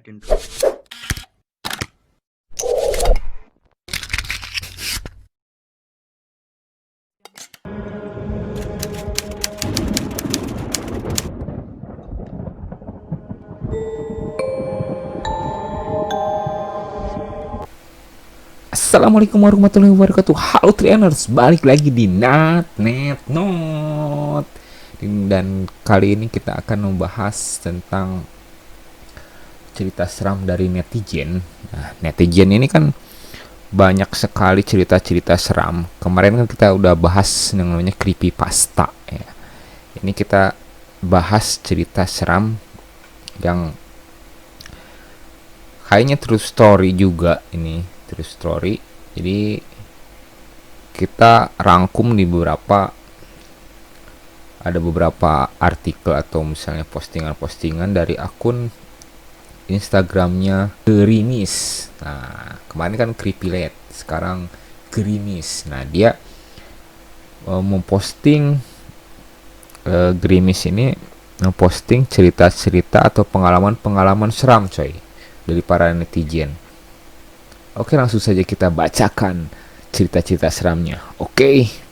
intro. Assalamualaikum warahmatullahi wabarakatuh. Halo trainers, balik lagi di Net Note. Dan kali ini kita akan membahas tentang cerita seram dari netizen. Nah, netizen ini kan banyak sekali cerita-cerita seram. Kemarin kan kita udah bahas yang namanya creepypasta ya. Ini kita bahas cerita seram yang kayaknya true story juga ini. True story. Jadi kita rangkum di beberapa artikel atau misalnya postingan-postingan dari akun Instagramnya Gerimis. Nah, kemarin kan Creepylet, sekarang Gerimis. Nah, dia memposting Gerimis ini memposting cerita-cerita atau pengalaman-pengalaman seram coy dari para netizen. Oke, langsung saja kita bacakan cerita-cerita seramnya. Oke.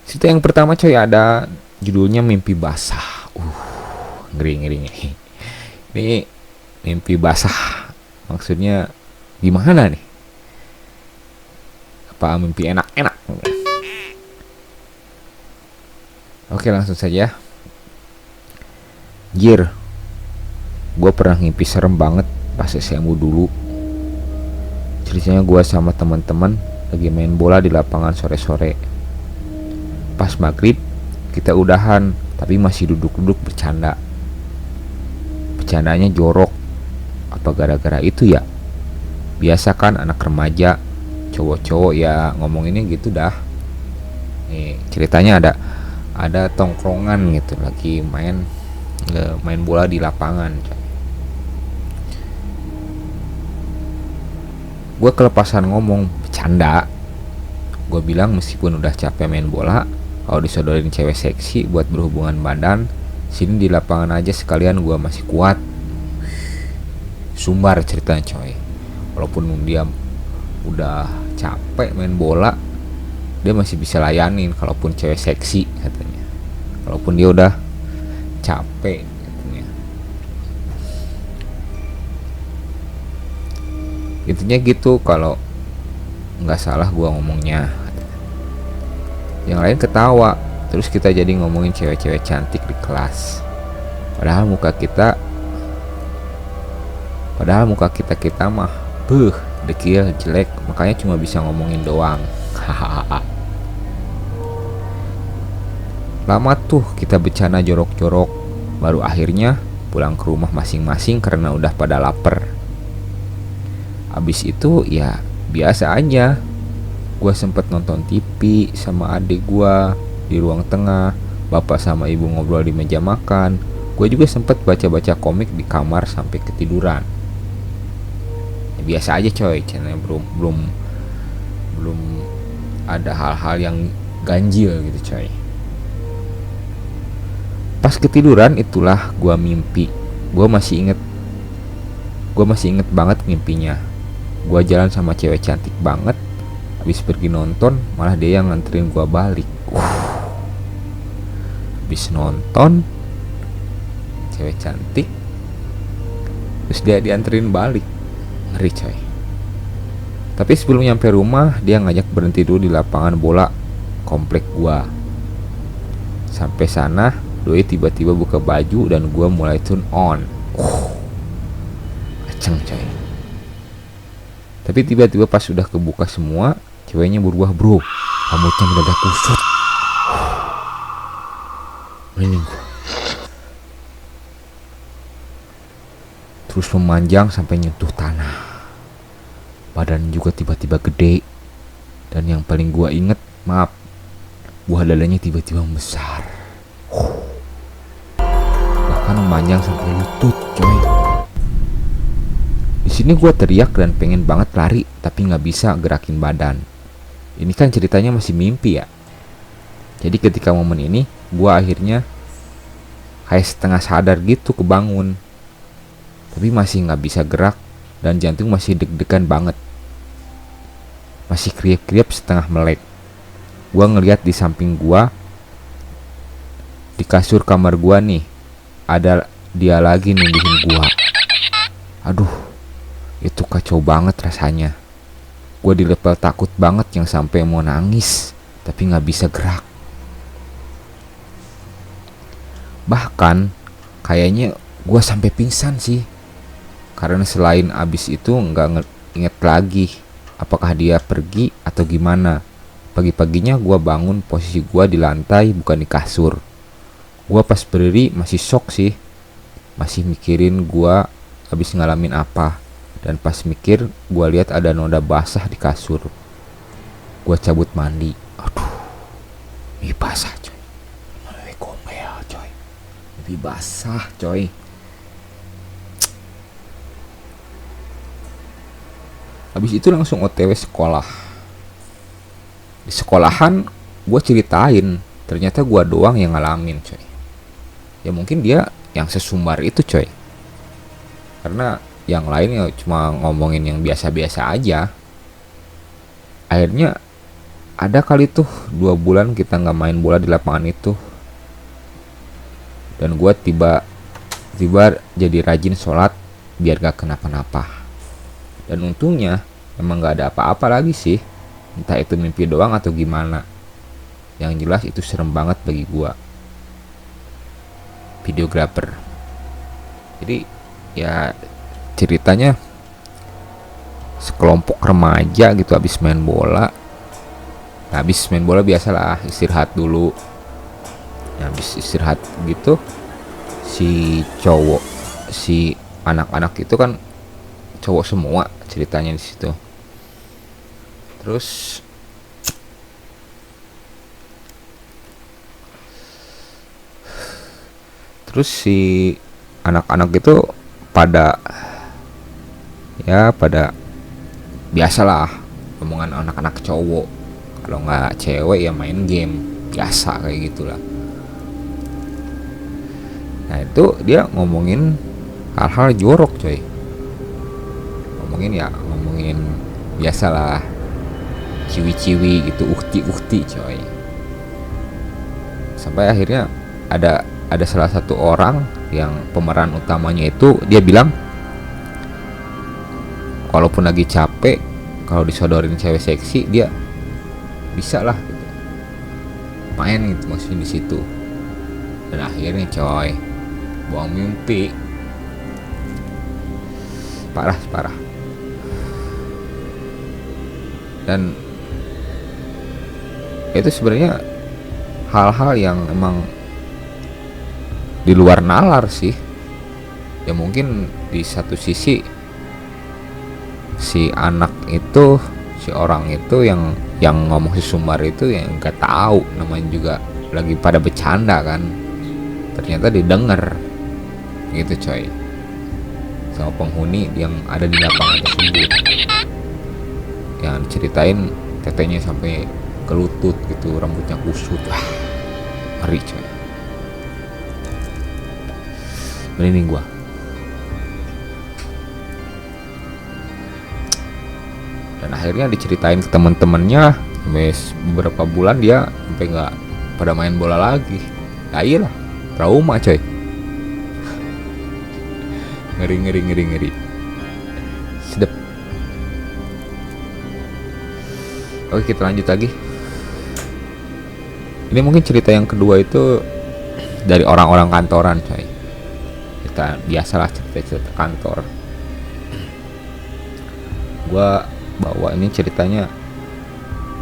Cerita yang pertama coy, ada judulnya mimpi basah. Ngeri. Ini mimpi basah. Maksudnya gimana nih? Apa mimpi enak-enak? Oke, langsung saja. Jir, gue pernah ngimpi serem banget pas SMA dulu. Ceritanya gue sama teman-teman lagi main bola di lapangan sore-sore. Pas maghrib kita udahan, tapi masih duduk-duduk bercanda. Bercandanya jorok. Apa gara-gara itu ya? Biasa kan anak remaja, cowok-cowok ya ngomonginnya gitu dah. Nih ceritanya ada tongkrongan gitu lagi main bola di lapangan. Gue kelepasan ngomong bercanda. Gue bilang meskipun udah capek main bola, kalau disodorin cewek seksi buat berhubungan badan, sini di lapangan aja sekalian, gue masih kuat. Sumbar ceritanya coy. Walaupun dia udah capek main bola, dia masih bisa layanin kalaupun cewek seksi katanya. Walaupun dia udah capek katanya. Intinya gitu, kalau nggak salah gua ngomongnya. Yang lain ketawa, terus kita jadi ngomongin cewek-cewek cantik di kelas. Padahal muka kita mah dekil jelek, makanya cuma bisa ngomongin doang. Hahaha. Lama tuh kita bercanda jorok-jorok, baru akhirnya pulang ke rumah masing-masing karena udah pada lapar. Abis itu ya biasa aja. Gue sempet nonton TV sama adik gue di ruang tengah. Bapak sama ibu ngobrol di meja makan. Gue juga sempet baca-baca komik di kamar sampai ketiduran. Ya, biasa aja coy, channelnya belum ada hal-hal yang ganjil gitu coy. Pas ketiduran itulah gue mimpi. Gue masih inget banget mimpinya. Gue jalan sama cewek cantik banget. Habis pergi nonton, malah dia yang nganterin gue balik. Habis nonton, cewek cantik, terus dia dianterin balik. Ngeri coy. Tapi sebelum nyampe rumah, dia ngajak berhenti dulu di lapangan bola komplek gue. Sampai sana, doi tiba-tiba buka baju dan gue mulai turn on. Aceng coy. Tapi tiba-tiba pas sudah kebuka semua, ceweknya berubah bro. Rambutnya mendadak kusut. Merinding gue. Terus memanjang sampai nyentuh tanah. Badan juga tiba-tiba gede. Dan yang paling gue inget, buah dadanya tiba-tiba membesar. Bahkan memanjang sampai lutut coy. Di sini gue teriak dan pengen banget lari, tapi nggak bisa gerakin badan. Ini kan ceritanya masih mimpi ya. Jadi ketika momen ini gue akhirnya kayak setengah sadar gitu kebangun, tapi masih nggak bisa gerak dan jantung masih deg-degan banget, masih kriap-kriap setengah melek. Gue ngeliat di samping gue, di kasur kamar gue nih, ada dia lagi nindihin gue. Aduh, itu kacau banget rasanya. Gue di level takut banget yang sampai mau nangis tapi nggak bisa gerak. Bahkan kayaknya gue sampai pingsan sih, karena selain abis itu nggak inget lagi apakah dia pergi atau gimana. Pagi-paginya gue bangun, posisi gue di lantai bukan di kasur. Gue pas berdiri masih shock sih, masih mikirin gue habis ngalamin apa. Dan pas mikir, gue lihat ada noda basah di kasur. Gue cabut mandi. Aduh, ini basah coy. Ini gombel coy. Lebih basah coy. Habis itu langsung OTW sekolah. Di sekolahan gue ceritain, ternyata gue doang yang ngalamin coy. Ya mungkin dia yang sesumbar itu coy, karena yang lain ya cuma ngomongin yang biasa-biasa aja. Akhirnya ada kali tuh 2 bulan kita nggak main bola di lapangan itu, dan gue tiba-tiba jadi rajin sholat biar gak kenapa-napa. Dan untungnya emang gak ada apa-apa lagi sih, entah itu mimpi doang atau gimana. Yang jelas itu serem banget bagi gue, videografer. Jadi ya ceritanya sekelompok remaja gitu habis main bola. Nah, habis main bola biasalah istirahat dulu. Nah, habis istirahat gitu si anak-anak itu kan cowok semua ceritanya di situ. Terus si anak-anak itu pada biasalah omongan anak-anak cowok, kalau nggak cewek ya main game biasa kayak gitulah. Nah itu dia ngomongin hal-hal jorok coy, ngomongin biasalah ciwi-ciwi gitu, ukti coy. Sampai akhirnya ada salah satu orang yang pemeran utamanya itu, dia bilang walaupun lagi capek, kalau disodorin cewek seksi dia bisa lah gitu main gitu, maksudnya di situ. Dan akhirnya coy, buang mimpi parah. Dan itu sebenarnya hal-hal yang emang di luar nalar sih. Ya mungkin di satu sisi si orang itu yang ngomong si sumbar itu yang nggak tahu, namanya juga lagi pada bercanda kan, ternyata didengar gitu coy sama penghuni yang ada di lapangan tersebut, yang ceritain tetenya sampai ke lutut gitu, rambutnya kusut. Wah, ngeri coy, merinding gua. Dan akhirnya diceritain ke teman-temannya, sampai beberapa bulan dia sampai nggak pada main bola lagi. Nah iyalah, trauma coy. ngeri sedep. Oke, kita lanjut lagi. Ini mungkin cerita yang kedua itu dari orang-orang kantoran coy. Kita biasalah cerita kantor. Gua bawa ini ceritanya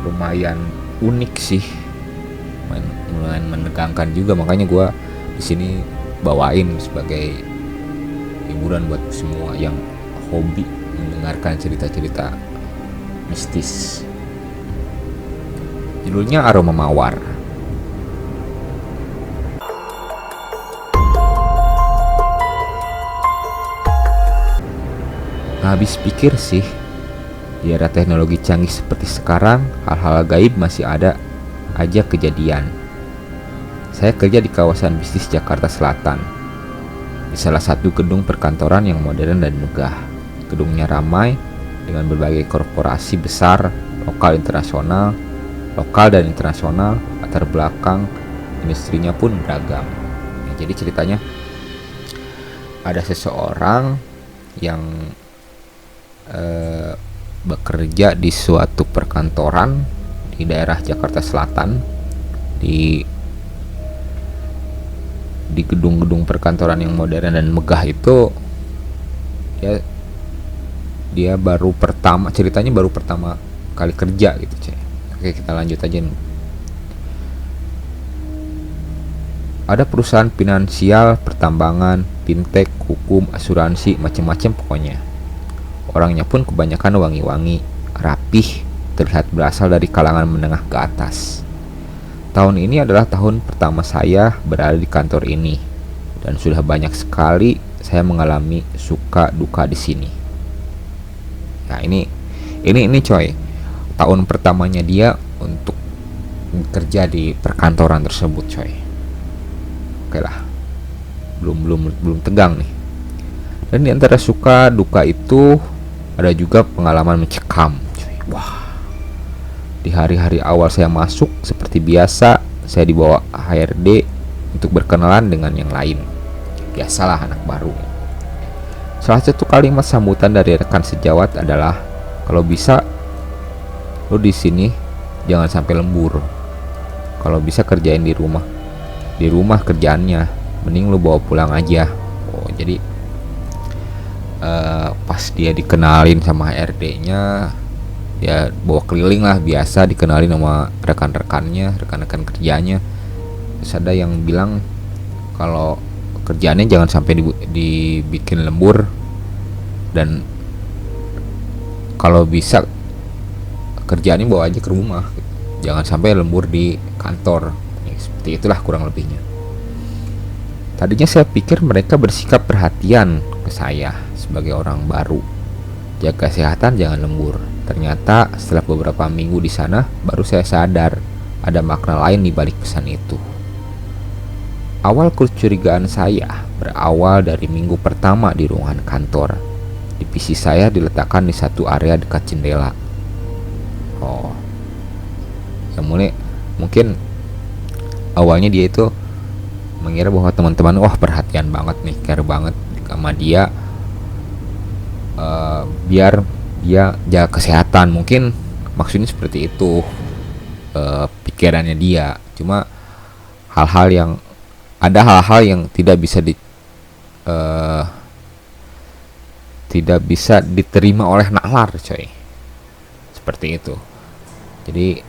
lumayan unik sih, lumayan menegangkan juga, makanya gue di sini bawain sebagai hiburan buat semua yang hobi mendengarkan cerita-cerita mistis. Judulnya Aroma Mawar. Habis pikir sih, di era teknologi canggih seperti sekarang, hal-hal gaib masih ada aja kejadian. Saya kerja di kawasan bisnis Jakarta Selatan, di salah satu gedung perkantoran yang modern dan megah. Gedungnya ramai dengan berbagai korporasi besar, lokal dan internasional, latar belakang industrinya pun beragam. Nah, jadi ceritanya ada seseorang yang bekerja di suatu perkantoran di daerah Jakarta Selatan, di gedung-gedung perkantoran yang modern dan megah itu. Dia ceritanya baru pertama kali kerja gitu, Cek. Oke, kita lanjut aja nih. Ada perusahaan finansial, pertambangan, fintech, hukum, asuransi, macam-macam pokoknya. Orangnya pun kebanyakan wangi-wangi, rapih, terlihat berasal dari kalangan menengah ke atas. Tahun ini adalah tahun pertama saya berada di kantor ini, dan sudah banyak sekali saya mengalami suka duka di sini. Nah, ini coy, tahun pertamanya dia untuk kerja di perkantoran tersebut, coy. Oke lah, belum tegang nih. Dan di antara suka duka itu ada juga pengalaman mencekam, coy. Wah, di hari-hari awal saya masuk, seperti biasa saya dibawa HRD untuk berkenalan dengan yang lain. Biasalah anak baru. Salah satu kalimat sambutan dari rekan sejawat adalah, kalau bisa lo di sini jangan sampai lembur. Kalau bisa kerjain di rumah kerjaannya, mending lo bawa pulang aja. Oh, jadi pas dia dikenalin sama HRD-nya, ya bawa keliling lah, biasa dikenalin sama rekan-rekan kerjanya. Terus ada yang bilang kalau kerjaannya jangan sampai dibikin lembur, dan kalau bisa kerjaannya bawa aja ke rumah, jangan sampai lembur di kantor. Ya, seperti itulah kurang lebihnya. Tadinya saya pikir mereka bersikap perhatian ke saya sebagai orang baru, jaga kesehatan, jangan lembur. Ternyata setelah beberapa minggu di sana, baru saya sadar ada makna lain di balik pesan itu. Awal kecurigaan saya berawal dari minggu pertama di ruangan kantor. Divisi saya diletakkan di satu area dekat jendela. Oh, yang mungkin awalnya dia itu mengira bahwa teman-teman perhatian banget nih, care banget sama dia, biar dia jaga kesehatan. Mungkin maksudnya seperti itu, pikirannya dia. Cuma ada hal-hal yang tidak bisa diterima oleh nalar, coy. Seperti itu. Jadi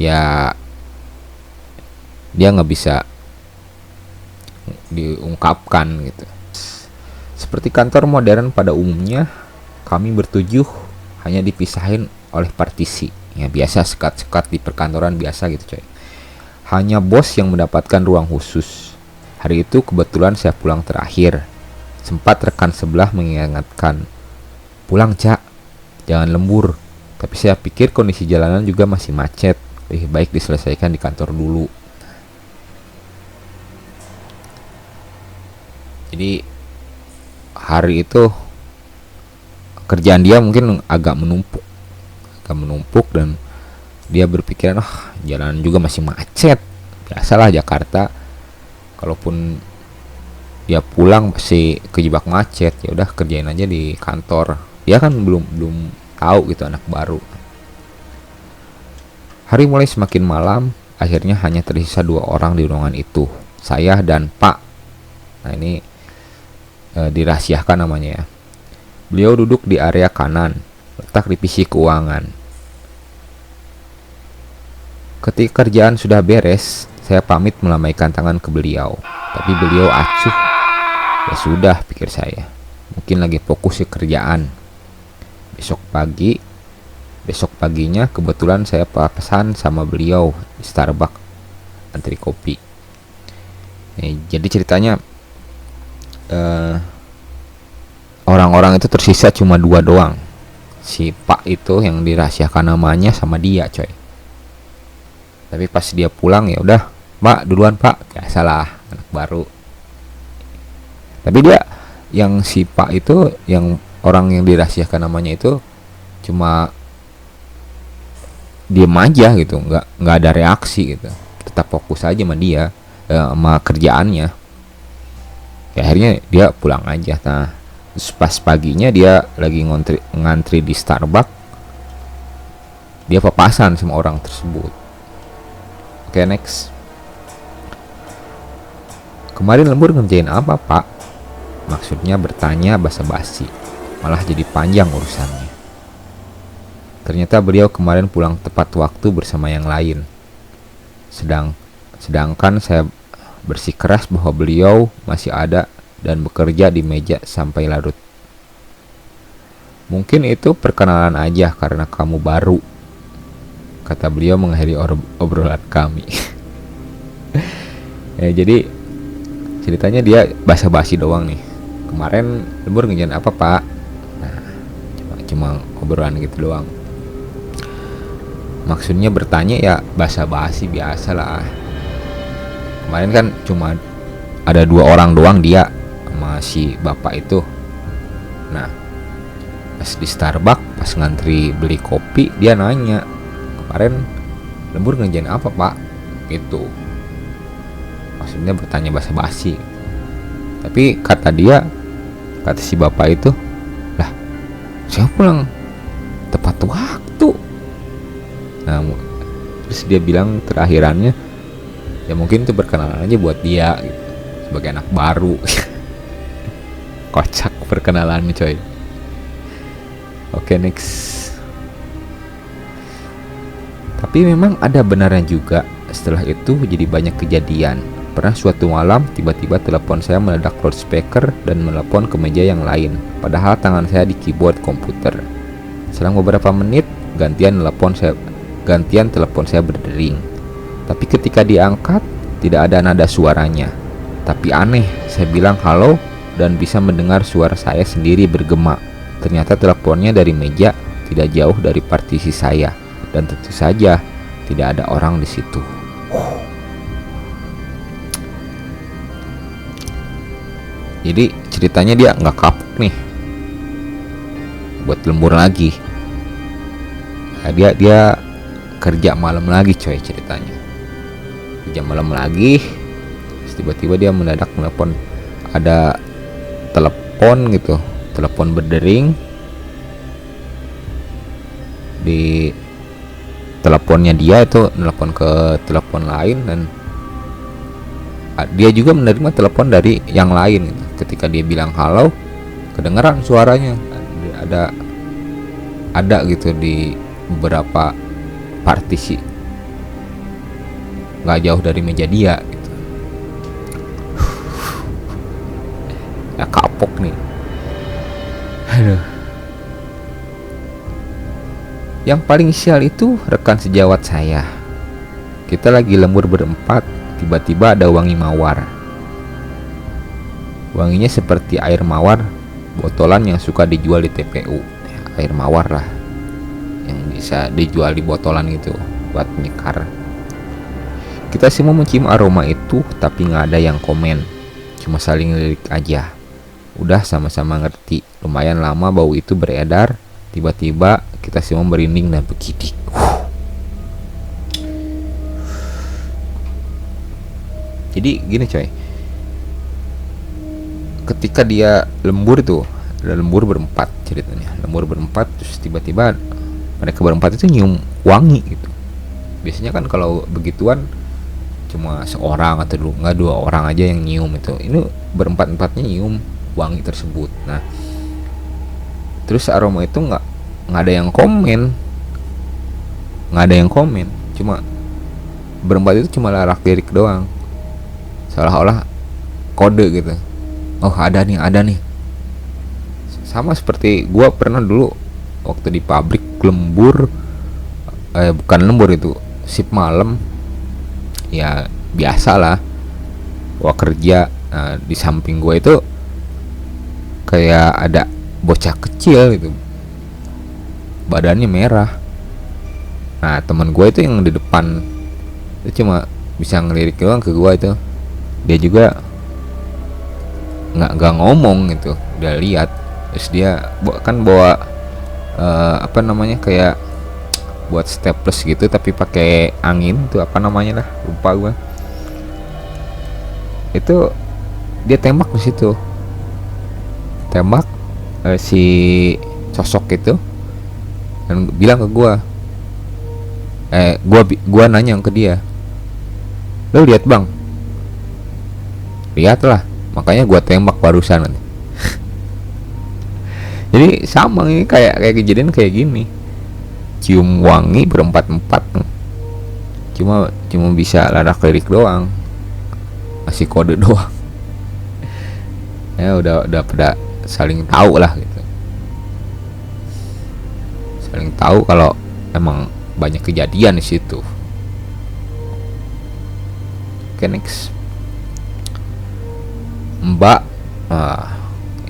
ya dia nggak bisa diungkapkan gitu. Seperti kantor modern pada umumnya, kami bertujuh hanya dipisahin oleh partisi. Ya biasa, sekat-sekat di perkantoran biasa gitu, coy. Hanya bos yang mendapatkan ruang khusus. Hari itu kebetulan saya pulang terakhir. Sempat rekan sebelah mengingatkan, pulang Cak, jangan lembur. Tapi saya pikir kondisi jalanan juga masih macet, lebih baik diselesaikan di kantor dulu. Jadi hari itu kerjaan dia mungkin agak menumpuk dan dia berpikiran, jalanan juga masih macet. Biasalah Jakarta, kalaupun dia pulang pasti kejebak macet. Ya udah kerjain aja di kantor. Dia kan belum tahu gitu, anak baru. Hari mulai semakin malam. Akhirnya hanya tersisa 2 orang di ruangan itu, saya dan Pak. Nah ini dirahasiakan namanya ya. Beliau duduk di area kanan, letak divisi keuangan. Ketika kerjaan sudah beres, saya pamit melambaikan tangan ke beliau. Tapi beliau acuh. Ya sudah, pikir saya, mungkin lagi fokus ke kerjaan. Besok paginya kebetulan saya pesan sama beliau di Starbucks, antri kopi. Jadi ceritanya orang-orang itu tersisa cuma 2 doang. Si Pak itu yang dirahasiakan namanya sama dia, coy. Tapi pas dia pulang ya udah, Pak duluan Pak, biasalah anak baru. Tapi dia yang si Pak itu, yang orang yang dirahasiakan namanya itu, cuma diem aja gitu, nggak ada reaksi gitu, tetap fokus aja sama dia, sama kerjaannya. Ya, akhirnya dia pulang aja. Nah, terus pas paginya dia lagi ngantri di Starbucks, dia papasan sama orang tersebut. Oke, next. Kemarin lembur ngerjain apa Pak? Maksudnya bertanya basa-basi, malah jadi panjang urusannya. Ternyata beliau kemarin pulang tepat waktu bersama yang lain. Sedangkan saya bersikeras bahwa beliau masih ada dan bekerja di meja sampai larut. Mungkin itu perkenalan aja karena kamu baru, kata beliau mengakhiri obrolan kami. Ya, jadi ceritanya dia basa-basi doang nih. Kemarin lembur ngerjain apa Pak? Nah, cuma obrolan gitu doang. Maksudnya bertanya ya basa-basi biasa lah. Kemarin kan cuma ada 2 orang doang, dia sama si bapak itu. Nah, pas di Starbucks, pas ngantri beli kopi, dia nanya, kemarin lembur ngerjain apa Pak? Gitu. Maksudnya bertanya basa-basi. Tapi kata si bapak itu, lah saya pulang tepat waktu. Nah, terus dia bilang terakhirannya, ya mungkin itu perkenalan aja buat dia gitu, sebagai anak baru. Kocak perkenalannya coy. Oke, next. Tapi memang ada benarnya juga. Setelah itu jadi banyak kejadian. Pernah suatu malam tiba-tiba telepon saya meledak loudspeaker dan menelepon ke meja yang lain, padahal tangan saya di keyboard komputer. Selang beberapa menit gantian telepon saya berdering. Tapi ketika diangkat tidak ada nada suaranya. Tapi aneh, saya bilang halo dan bisa mendengar suara saya sendiri bergema. Ternyata teleponnya dari meja tidak jauh dari partisi saya, dan tentu saja tidak ada orang di situ. Jadi ceritanya dia nggak kapok nih buat lembur lagi. Dia kerja malam lagi coy ceritanya. Kerja malam lagi, tiba-tiba dia mendadak menelpon. Ada telepon gitu, telepon berdering. Di teleponnya dia itu telepon ke telepon lain, dan dia juga menerima telepon dari yang lain gitu. Ketika dia bilang halo, kedengeran suaranya. Ada gitu di beberapa partisi, nggak jauh dari meja dia gitu. Ya kapok nih. Aduh. Yang paling sial itu rekan sejawat saya. Kita lagi lembur berempat, tiba-tiba ada wangi mawar. Wanginya seperti air mawar botolan yang suka dijual di TPU. Air mawar lah, yang bisa dijual di botolan gitu buat nyekar. Kita semua mencium aroma itu, tapi nggak ada yang komen, cuma saling lirik aja. Udah sama-sama ngerti, lumayan lama bau itu beredar. Tiba-tiba kita semua merinding dan bergidik. Jadi gini coy, ketika dia lembur tuh, ada lembur berempat ceritanya, lembur berempat, terus tiba-tiba mereka berempat itu nyium wangi gitu. Biasanya kan kalau begituan cuma seorang atau nggak 2 orang aja yang nyium itu. Ini berempat-empatnya nyium wangi tersebut. Nah, terus aroma itu nggak ada yang komen, cuma berempat itu cuma lirik doang, seolah-olah kode gitu. Oh ada nih. Sama seperti gua pernah dulu waktu di pabrik lembur, bukan lembur itu, shift malam. Ya biasa lah, gua kerja. Di samping gua itu kayak ada bocah kecil gitu, badannya merah. Nah teman gue itu yang di depan Itu cuma bisa ngelirik doang ke gua itu. Dia juga nggak ngomong gitu, udah lihat. Terus dia kan bawa apa namanya, kayak buat staples gitu tapi pakai angin tuh, apa namanya lah, lupa gua. Itu dia tembak di situ, tembak si sosok itu, dan bilang ke gua, gua nanya ke dia, lo lihat bang? Lihat lah, makanya gua tembak barusan. Jadi sama ini, kayak kejadian kayak gini, cium wangi berempat-empat, cuma bisa larak lirik doang, masih kode doang. Ya udah pada saling tahu lah gitu, saling tahu kalau emang banyak kejadian di situ. Oke, next. Mbak,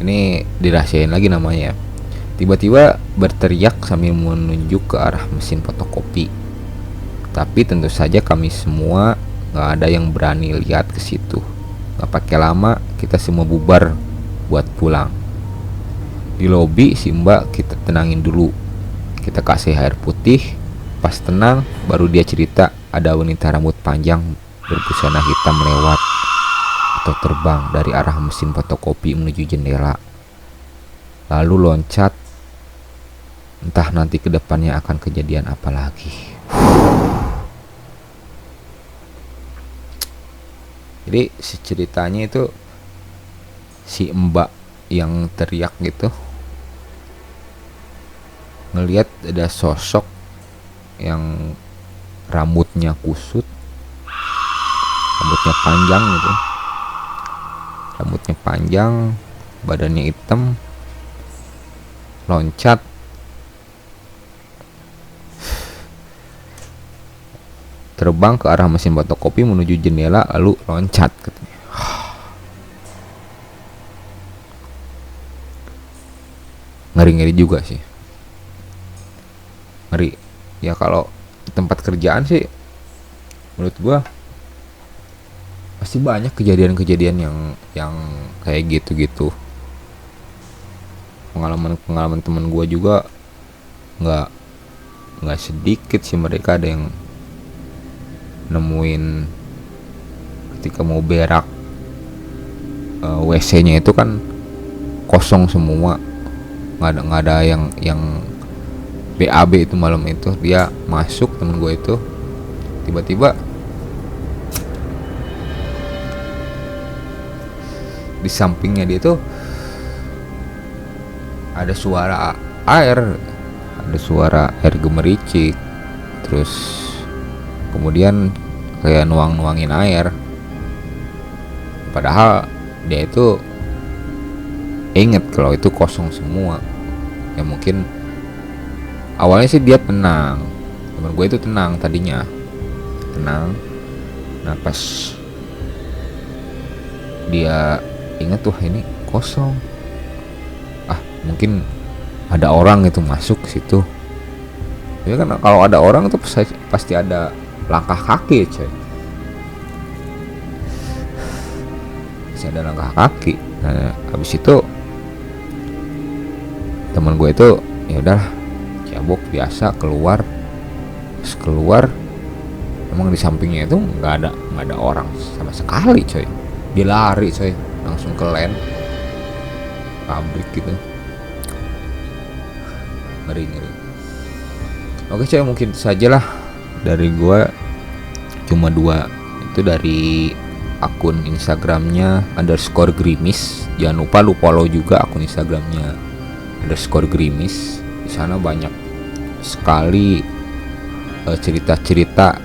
ini dirahasiain lagi namanya. Tiba-tiba berteriak sambil menunjuk ke arah mesin fotokopi. Tapi tentu saja kami semua nggak ada yang berani lihat ke situ. Nggak pakai lama, kita semua bubar buat pulang. Di lobi si Mbak kita tenangin dulu. Kita kasih air putih. Pas tenang, baru dia cerita ada wanita rambut panjang berbusana hitam lewat atau terbang dari arah mesin fotokopi menuju jendela, lalu loncat. Entah nanti kedepannya akan kejadian apa lagi. Jadi ceritanya itu si Mbak yang teriak gitu ngelihat ada sosok yang rambutnya kusut, rambutnya panjang gitu, rambutnya panjang, badannya hitam, loncat terbang ke arah mesin fotokopi menuju jendela, lalu loncat katanya. Ngeri-ngeri juga sih, ngeri ya. Kalau tempat kerjaan sih menurut gua pasti banyak kejadian-kejadian yang kayak gitu-gitu. Pengalaman teman gue juga nggak sedikit sih, mereka ada yang nemuin ketika mau berak, WC-nya itu kan kosong semua, nggak ada yang BAB itu. Malam itu dia masuk, temen gue itu tiba-tiba di sampingnya dia tuh ada suara air, ada suara air gemericik, terus kemudian kayak nuangin air, padahal dia itu inget kalau itu kosong semua. Ya mungkin awalnya sih dia tenang, teman gue itu tenang tadinya, tenang. Nah pas dia ingat tuh ini kosong, mungkin ada orang itu masuk ke situ. Ya kan kalau ada orang itu pasti ada langkah kaki, coy. Pasti ada langkah kaki. Nah, habis itu teman gue itu ya udahlah, cabok biasa keluar. Terus keluar, emang di sampingnya itu nggak ada orang sama sekali, coy. Dia lari, coy, langsung ke land pabrik gitu. Ngeri. Oke coy, mungkin sajalah dari gua, cuma 2 itu dari akun Instagramnya _grimis. Jangan lupa lu follow juga akun Instagramnya _grimis. Di sana banyak sekali cerita-cerita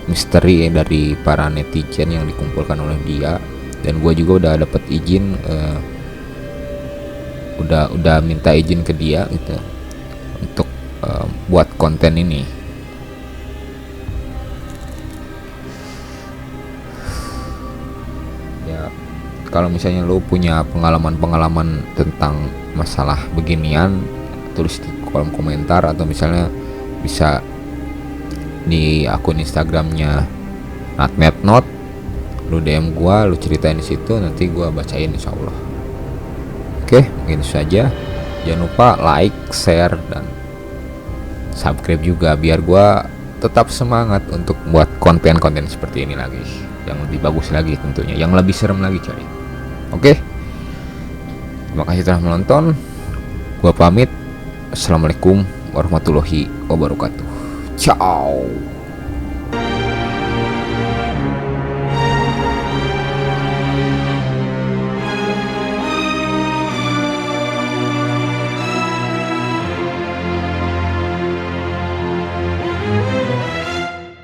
misteri dari para netizen yang dikumpulkan oleh dia. Dan gue juga udah dapet izin, udah minta izin ke dia gitu untuk buat konten ini. Ya kalau misalnya lo punya pengalaman tentang masalah beginian, tulis di kolom komentar, atau misalnya bisa di akun Instagramnya natmetnot. Lu DM gua, lu ceritain di situ, nanti gua bacain insya Allah. Oke, mungkin itu saja. Jangan lupa like, share, dan subscribe juga biar gua tetap semangat untuk buat konten-konten seperti ini lagi, yang lebih bagus lagi tentunya, yang lebih serem lagi coy. Oke, terima kasih telah menonton. Gua pamit. Assalamualaikum warahmatullahi wabarakatuh. Ciao.